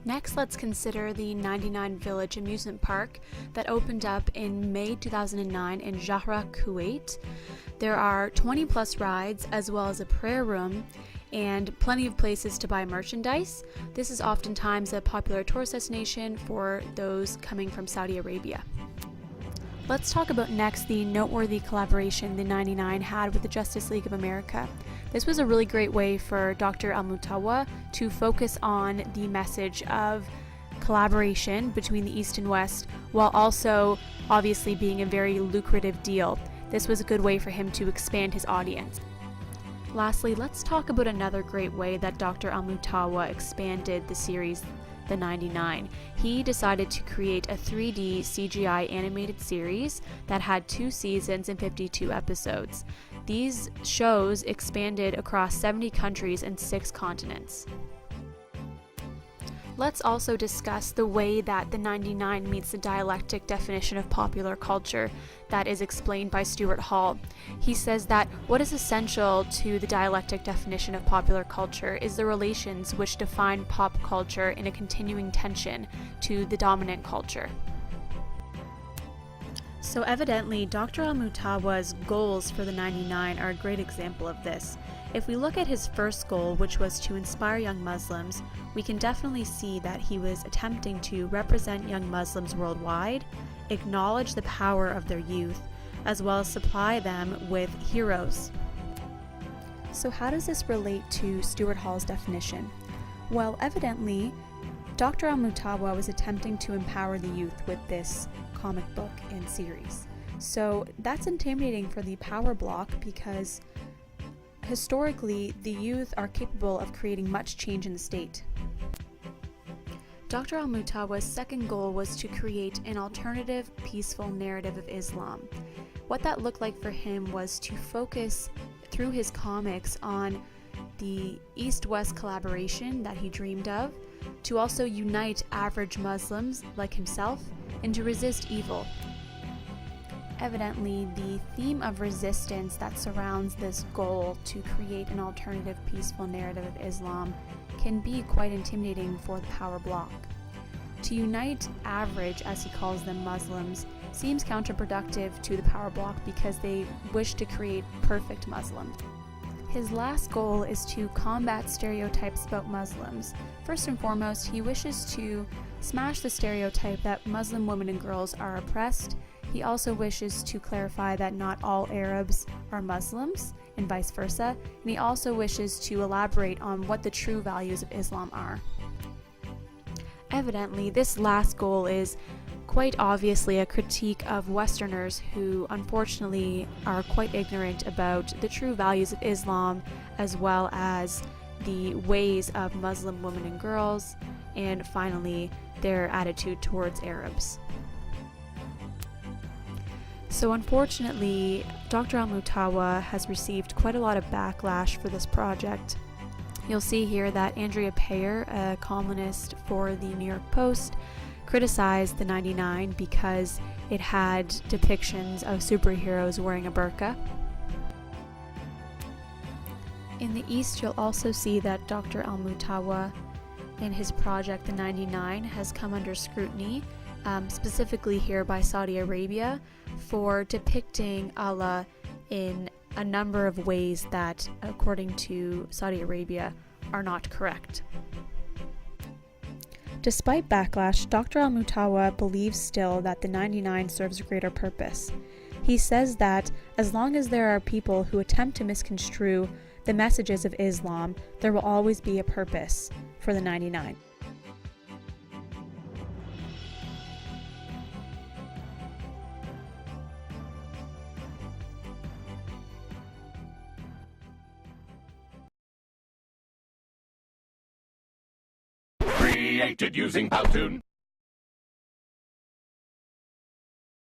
Next, let's consider the 99 Village amusement park that opened up in May 2009 in Jahra, Kuwait. There are 20 plus rides as well as a prayer room and plenty of places to buy merchandise. This is oftentimes a popular tourist destination for those coming from Saudi Arabia. Let's talk about next the noteworthy collaboration the 99 had with the Justice League of America. This was a really great way for Dr. Al-Mutawa to focus on the message of collaboration between the East and West, while also obviously being a very lucrative deal. This was a good way for him to expand his audience. Lastly, let's talk about another great way that Dr. Al-Mutawa expanded the series, the 99. He decided to create a 3D CGI animated series that had 2 seasons and 52 episodes. These shows expanded across 70 countries and 6 continents. Let's also discuss the way that the 99 meets the dialectic definition of popular culture that is explained by Stuart Hall. He says that what is essential to the dialectic definition of popular culture is the relations which define pop culture in a continuing tension to the dominant culture. So evidently, Dr. Al-Mutawa's goals for the 99 are a great example of this. If we look at his first goal, which was to inspire young Muslims, we can definitely see that he was attempting to represent young Muslims worldwide, acknowledge the power of their youth, as well as supply them with heroes. So how does this relate to Stuart Hall's definition? Well, evidently, Dr. Al-Mutawa was attempting to empower the youth with this comic book and series. So that's intimidating for the power block because historically, the youth are capable of creating much change in the state. Dr. Al-Mutawa's second goal was to create an alternative, peaceful narrative of Islam. What that looked like for him was to focus through his comics on the East-West collaboration that he dreamed of, to also unite average Muslims like himself, and to resist evil. Evidently, the theme of resistance that surrounds this goal to create an alternative peaceful narrative of Islam can be quite intimidating for the power bloc. To unite average, as he calls them, Muslims seems counterproductive to the power bloc because they wish to create perfect Muslims. His last goal is to combat stereotypes about Muslims. First and foremost, he wishes to smash the stereotype that Muslim women and girls are oppressed. He also wishes to clarify that not all Arabs are Muslims, and vice versa, and he also wishes to elaborate on what the true values of Islam are. Evidently, this last goal is quite obviously a critique of Westerners who unfortunately are quite ignorant about the true values of Islam, as well as the ways of Muslim women and girls, and finally, their attitude towards Arabs. So unfortunately, Dr. Al-Mutawa has received quite a lot of backlash for this project. You'll see here that Andrea Payer, a columnist for the New York Post, criticized the 99 because it had depictions of superheroes wearing a burqa. In the East, you'll also see that Dr. Al-Mutawa in his project, the 99, has come under scrutiny, specifically here by Saudi Arabia, for depicting Allah in a number of ways that, according to Saudi Arabia, are not correct. Despite backlash, Dr. Al-Mutawa believes still that the 99 serves a greater purpose. He says that as long as there are people who attempt to misconstrue the messages of Islam, there will always be a purpose for the 99. Created using Powtoon.